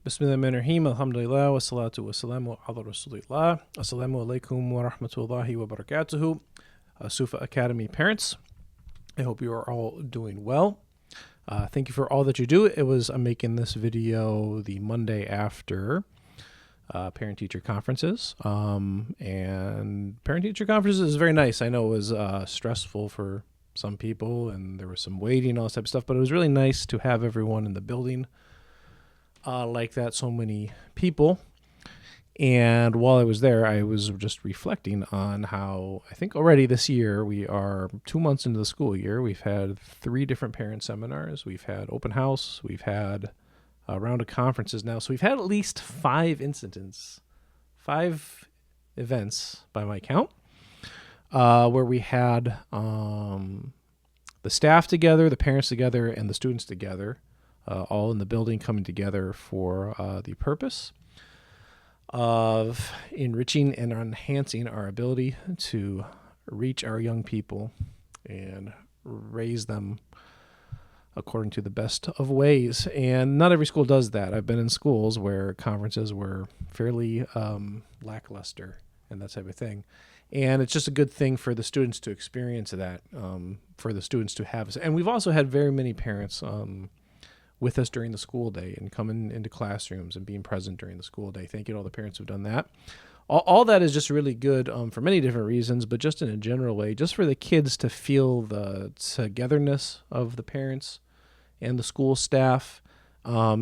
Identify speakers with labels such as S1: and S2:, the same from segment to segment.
S1: Bismillahirrahmanirrahim. Alhamdulillah. Wassalatu wassalamu ala rasulillah. Assalamu alaikum wa rahmatullahi wa barakatuhu. As-Suffah Academy parents, I hope you are all doing well. Thank you for all that you do. I'm making this video the Monday after parent-teacher conferences. And parent-teacher conferences is very nice. I know it was stressful for some people, and there was some waiting, all this type of stuff, but it was really nice to have everyone in the building like that, so many people. And while I was there, I was just reflecting on how I think already this year, we are 2 months into the school year. We've had 3 different parent seminars. We've had open house. We've had a round of conferences now. So we've had at least 5 incidents, 5 events by my count, where we had the staff together, the parents together, and the students together, all in the building coming together for the purpose of enriching and enhancing our ability to reach our young people and raise them according to the best of ways. And not every school does that. I've been in schools where conferences were fairly lackluster and that type of thing. And it's just a good thing for the students to experience that, for the students to have. And we've also had very many parents with us during the school day and coming into classrooms and being present during the school day. Thank you to all the parents who've done that. All that is just really good for many different reasons, but just in a general way, just for the kids to feel the togetherness of the parents and the school staff,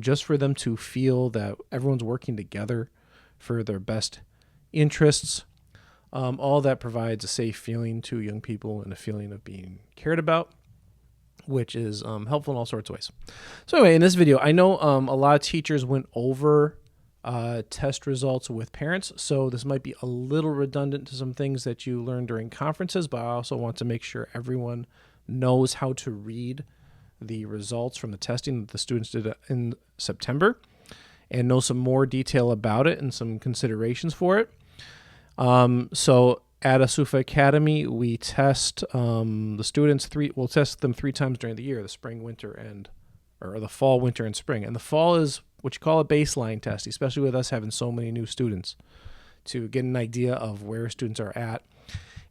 S1: just for them to feel that everyone's working together for their best interests. All that provides a safe feeling to young people and a feeling of being cared about, which is helpful in all sorts of ways. So anyway, in this video, I know a lot of teachers went over test results with parents, so this might be a little redundant to some things that you learned during conferences, but I also want to make sure everyone knows how to read the results from the testing that the students did in September and know some more detail about it and some considerations for it. So at As-Suffah Academy, we test the students we'll test them 3 times during the year, the spring, winter, or the fall, winter, and spring. And the fall is what you call a baseline test, especially with us having so many new students, to get an idea of where students are at.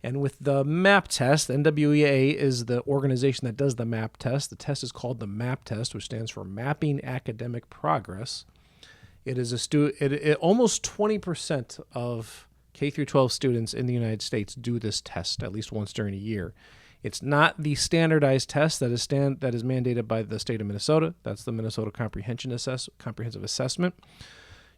S1: And with the MAP test, the NWEA is the organization that does the MAP test. The test is called the MAP test, which stands for Mapping Academic Progress. It is almost 20% of K through 12 students in the United States do this test at least once during a year. It's not the standardized test that is mandated by the state of Minnesota. That's the Minnesota Comprehensive Assessment,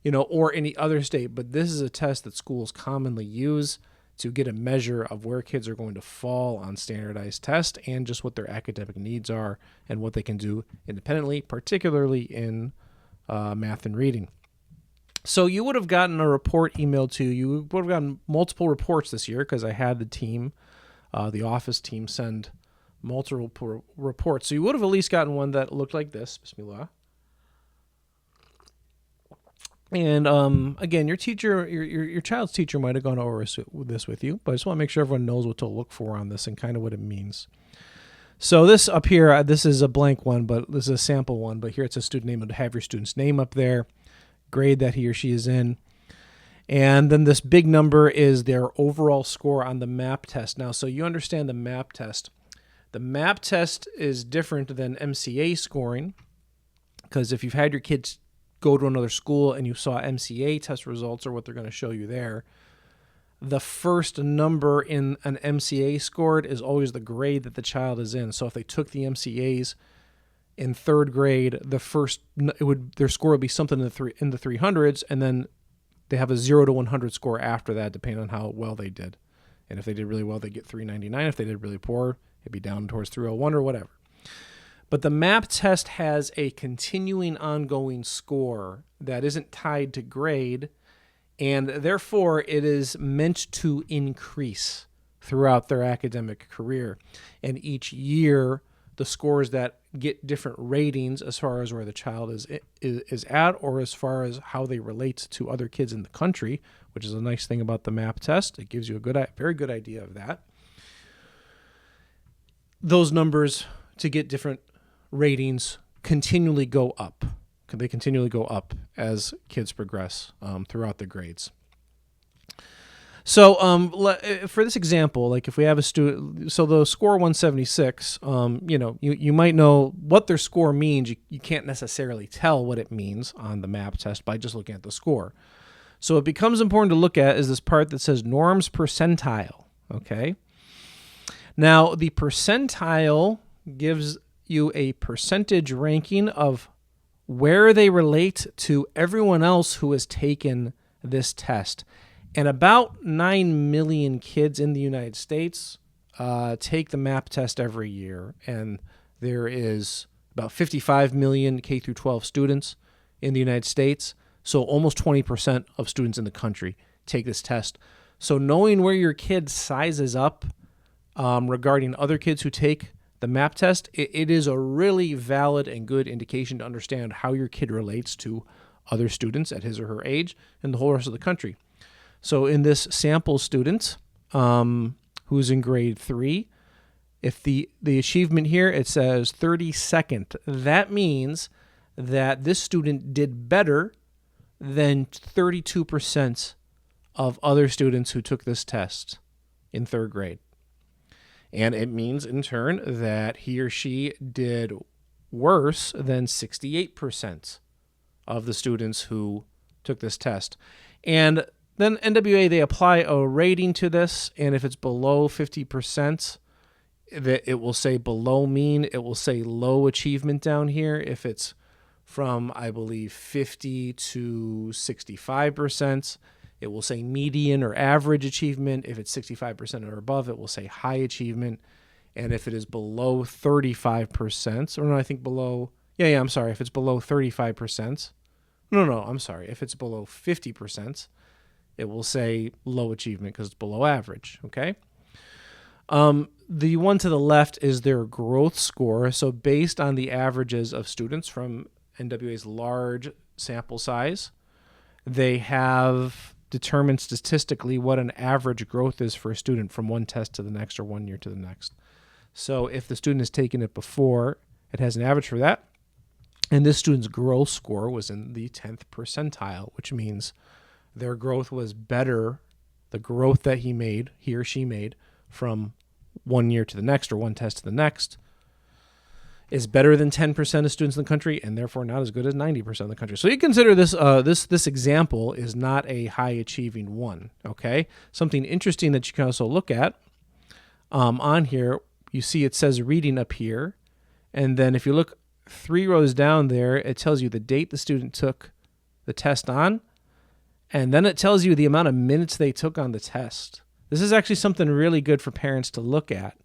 S1: or any other state. But this is a test that schools commonly use to get a measure of where kids are going to fall on standardized tests and just what their academic needs are and what they can do independently, particularly in math and reading. So you would have gotten a report emailed to you. You would have gotten multiple reports this year because I had the team, the office team, send multiple reports. So you would have at least gotten one that looked like this. Bismillah. And again, your teacher, your child's teacher might have gone over this with you, but I just want to make sure everyone knows what to look for on this and kind of what it means. So this up here, this is a blank one, but this is a sample one. But here it's a student name. It'll have your student's name up there, grade that he or she is in, and then this big number is their overall score on the MAP test. Now, so you understand the MAP test. The MAP test is different than MCA scoring, because if you've had your kids go to another school and you saw MCA test results or what they're going to show you there, the first number in an MCA scored is always the grade that the child is in. So if they took the MCAs in 3rd grade, their score would be something in the 300s, and then they have a 0 to 100 score after that, depending on how well they did. And if they did really well, they get 399. If they did really poor, it'd be down towards 301 or whatever. But the MAP test has a continuing, ongoing score that isn't tied to grade, and therefore it is meant to increase throughout their academic career. And each year, the scores that get different ratings as far as where the child is at, or as far as how they relate to other kids in the country, which is a nice thing about the MAP test. It gives you a very good idea of that. Those numbers to get different ratings continually go up. they continually go up as kids progress throughout the grades. So for this example, like if we have a student, so the score 176, you might know what their score means. You can't necessarily tell what it means on the MAP test by just looking at the score. So it becomes important to look at is this part that says norms percentile, okay? Now, the percentile gives you a percentage ranking of where they relate to everyone else who has taken this test. And about 9 million kids in the United States take the MAP test every year. And there is about 55 million K through 12 students in the United States. So almost 20% of students in the country take this test. So knowing where your kid sizes up regarding other kids who take the MAP test, it is a really valid and good indication to understand how your kid relates to other students at his or her age and the whole rest of the country. So in this sample student who's in grade 3, if the achievement here, it says 32nd, that means that this student did better than 32% of other students who took this test in 3rd grade. And it means, in turn, that he or she did worse than 68% of the students who took this test. And then NWA, they apply a rating to this, and if it's below 50%, it will say below mean. It will say low achievement down here. If it's from, I believe, 50 to 65%, it will say median or average achievement. If it's 65% or above, it will say high achievement. And if it is below 35%, or no, I think below, I'm sorry, if it's below 35%, if it's below 50%, it will say low achievement because it's below average, okay? The one to the left is their growth score. So based on the averages of students from NWA's large sample size, they have determined statistically what an average growth is for a student from one test to the next or 1 year to the next. So if the student has taken it before, it has an average for that. And this student's growth score was in the 10th percentile, which means their growth was better, the growth that he or she made from 1 year to the next or one test to the next is better than 10% of students in the country and therefore not as good as 90% of the country. So you consider this this example is not a high achieving one, okay? Something interesting that you can also look at on here, you see it says reading up here, and then if you look 3 rows down there, it tells you the date the student took the test on, and then it tells you the amount of minutes they took on the test. This is actually something really good for parents to look at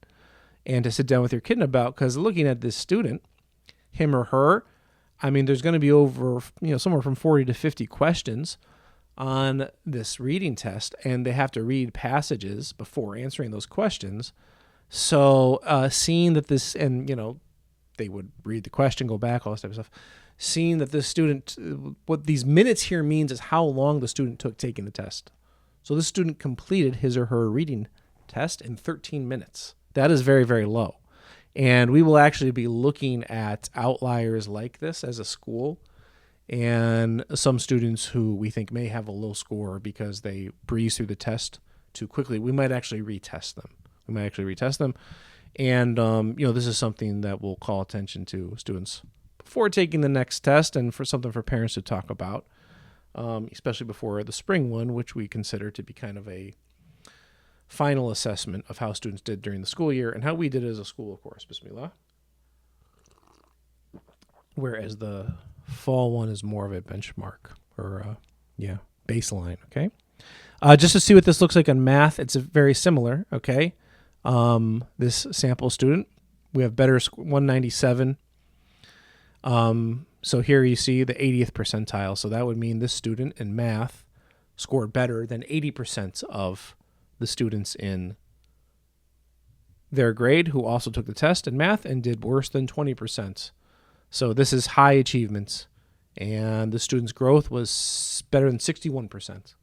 S1: and to sit down with your kid about, because looking at this student, him or her, I mean, there's going to be over, somewhere from 40 to 50 questions on this reading test, and they have to read passages before answering those questions. So seeing that this, and, they would read the question, go back, all this type of stuff. Seeing that this student, what these minutes here means is how long the student took taking the test. So this student completed his or her reading test in 13 minutes. That is very, very low. And we will actually be looking at outliers like this as a school, and some students who we think may have a low score because they breeze through the test too quickly. We might actually retest them. And, this is something that we'll call attention to students before taking the next test, and for something for parents to talk about, especially before the spring one, which we consider to be kind of a final assessment of how students did during the school year and how we did as a school, of course, Bismillah. Whereas the fall one is more of a benchmark or, baseline, okay? Just to see what this looks like in math, it's very similar, okay? This sample student, we have better 197. So here you see the 80th percentile. So that would mean this student in math scored better than 80% of the students in their grade who also took the test in math and did worse than 20%. So this is high achievements, and the student's growth was better than 61%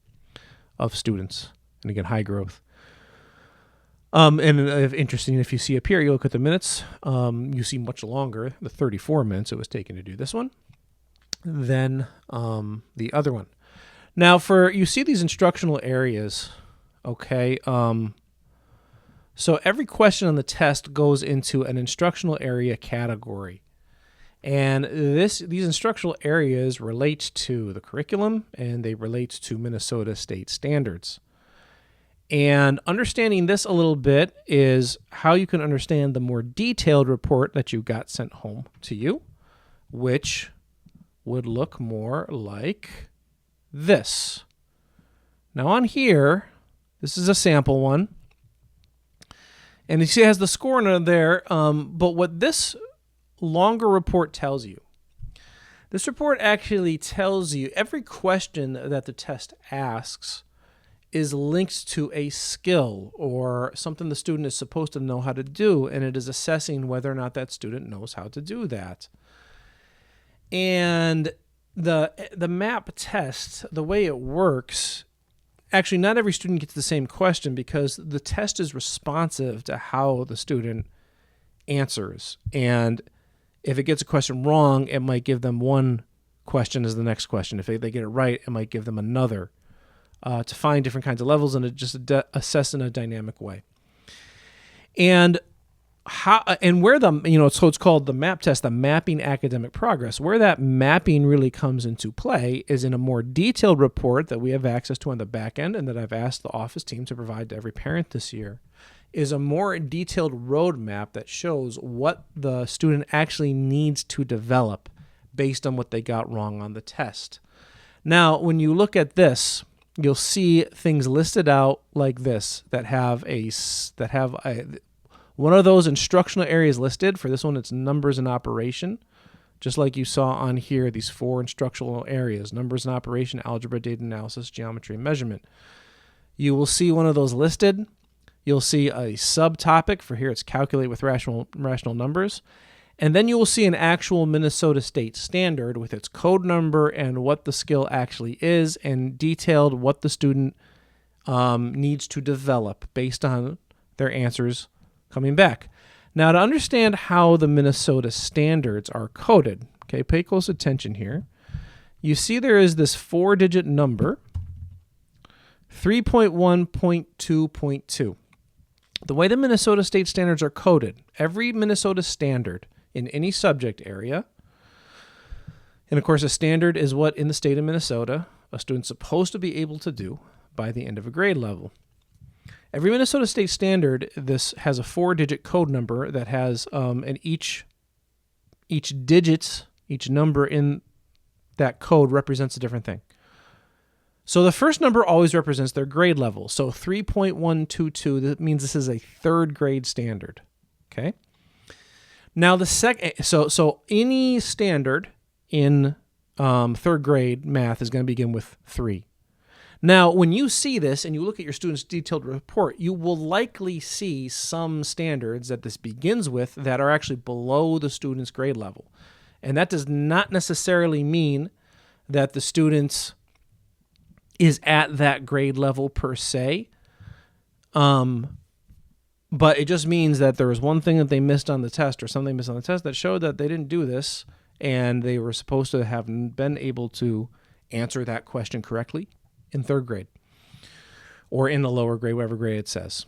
S1: of students. And again, high growth. And interesting, if you see up here, you look at the minutes, you see much longer, the 34 minutes it was taken to do this one. than the other one. Now, you see these instructional areas, okay? So every question on the test goes into an instructional area category. And these instructional areas relate to the curriculum, and they relate to Minnesota state standards. And understanding this a little bit is how you can understand the more detailed report that you got sent home to you, which would look more like this. Now on here, this is a sample one. And you see it has the score in there, but what this longer report tells you, this report actually tells you every question that the test asks is linked to a skill or something the student is supposed to know how to do, and it is assessing whether or not that student knows how to do that. And the MAP test, the way it works, actually not every student gets the same question because the test is responsive to how the student answers. And if it gets a question wrong, it might give them one question as the next question. If they get it right, it might give them another, to find different kinds of levels and to just assess in a dynamic way. And where so it's called the MAP test, the mapping academic progress. Where that mapping really comes into play is in a more detailed report that we have access to on the back end and that I've asked the office team to provide to every parent this year, is a more detailed roadmap that shows what the student actually needs to develop based on what they got wrong on the test. Now, when you look at this, you'll see things listed out like this that have one of those instructional areas listed. For this one, it's numbers and operation. Just like you saw on here, these 4 instructional areas: numbers and operation, algebra, data analysis, geometry, and measurement. You will see one of those listed. You'll see a subtopic. For here, it's calculate with rational numbers. And then you will see an actual Minnesota state standard with its code number and what the skill actually is, and detailed what the student needs to develop based on their answers coming back. Now, to understand how the Minnesota standards are coded, okay, pay close attention here. You see there is this 4-digit number, 3.1.2.2. The way the Minnesota state standards are coded, every Minnesota standard in any subject area, and of course a standard is what in the state of Minnesota a student's supposed to be able to do by the end of a grade level. Every Minnesota state standard, this has a 4-digit code number that has, and each number in that code represents a different thing. So the first number always represents their grade level. So 3.122, that means this is a 3rd grade standard. Okay. Now the second, so any standard in 3rd grade math is going to begin with 3. Now, when you see this and you look at your student's detailed report, you will likely see some standards that this begins with that are actually below the student's grade level. And that does not necessarily mean that the student is at that grade level per se. But it just means that there was one thing that they missed on the test or something missed on the test that showed that they didn't do this and they were supposed to have been able to answer that question correctly in 3rd grade or in the lower grade, whatever grade it says.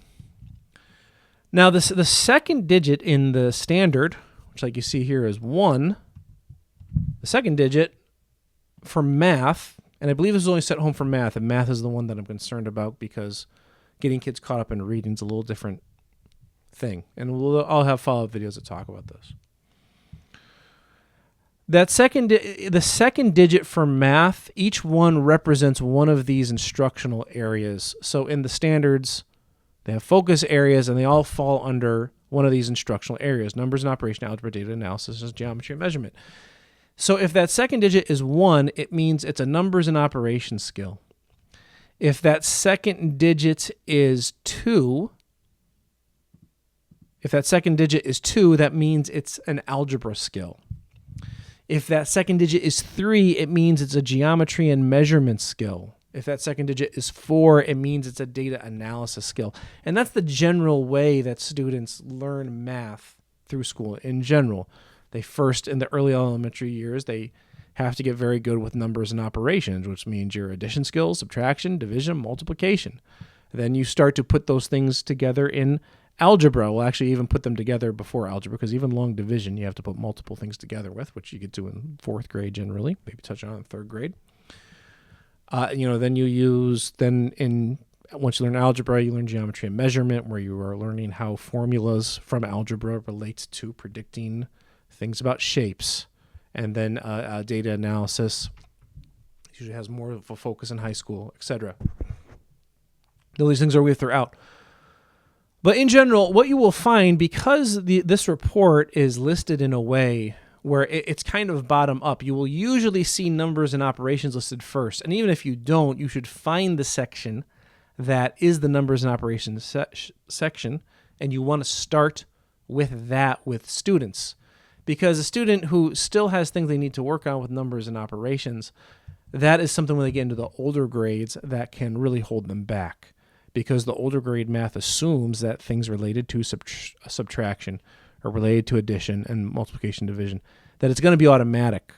S1: Now, the second digit in the standard, which like you see here is 1, the second digit for math, and I believe this is only set home for math, and math is the one that I'm concerned about because getting kids caught up in reading is a little different thing. And I'll have follow-up videos that talk about this. The second digit for math, each one represents one of these instructional areas. So in the standards, they have focus areas, and they all fall under one of these instructional areas: numbers and operation, algebra, data analysis, geometry, and measurement. So if that second digit is 1, it means it's a numbers and operation skill. If that second digit is 2, that means it's an algebra skill. If that second digit is 3, it means it's a geometry and measurement skill. If that second digit is 4, it means it's a data analysis skill. And that's the general way that students learn math through school in general. They first, in the early elementary years, they have to get very good with numbers and operations, which means your addition skills, subtraction, division, multiplication. Then you start to put those things together in algebra. We'll actually even put them together before algebra, because even long division you have to put multiple things together with, which you get to in 4th grade generally, maybe touch on in 3rd grade. Then you use, once you learn algebra, you learn geometry and measurement, where you are learning how formulas from algebra relate to predicting things about shapes. And then data analysis usually has more of a focus in high school, etc. All these things are with or out. But in general, what you will find, because this report is listed in a way where it's kind of bottom up, you will usually see numbers and operations listed first. And even if you don't, you should find the section that is the numbers and operations section, and you want to start with that with students. Because a student who still has things they need to work on with numbers and operations, that is something when they get into the older grades that can really hold them back. Because the older grade math assumes that things related to subtraction or related to addition and multiplication, division, that it's going to be automatic.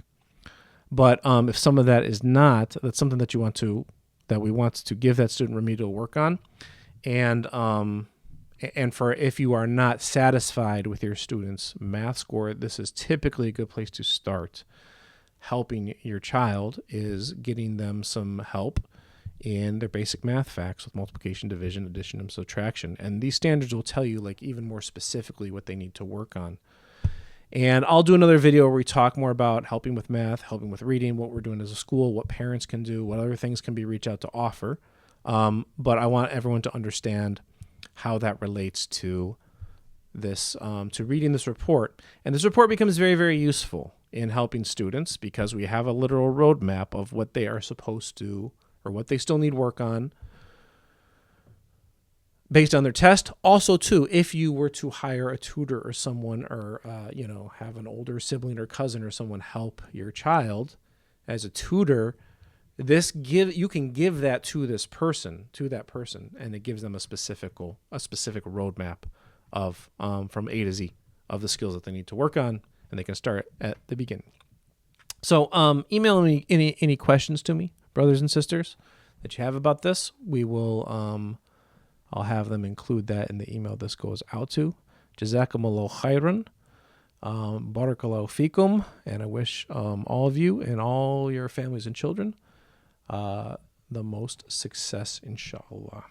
S1: But if some of that is not, that's something that we want to give that student remedial work on. And for if you are not satisfied with your student's math score, this is typically a good place to start. Helping your child is getting them some help in their basic math facts with multiplication, division, addition, and subtraction. And these standards will tell you even more specifically what they need to work on. And I'll do another video where we talk more about helping with math, helping with reading, what we're doing as a school, what parents can do, what other things can be reached out to offer. But I want everyone to understand how that relates to this, to reading this report. And this report becomes very, very useful in helping students, because we have a literal roadmap of what they are supposed to, or what they still need work on based on their test. Also, too, if you were to hire a tutor or someone, or have an older sibling or cousin or someone help your child as a tutor, you can give that to that person, and it gives them a specific roadmap of from A to Z of the skills that they need to work on, and they can start at the beginning. So email me any questions to me, brothers and sisters, that you have about this. We will, I'll have them include that in the email this goes out to. Jazakumullahu khairan. Barakallahu fikum. And I wish all of you and all your families and children the most success, inshallah.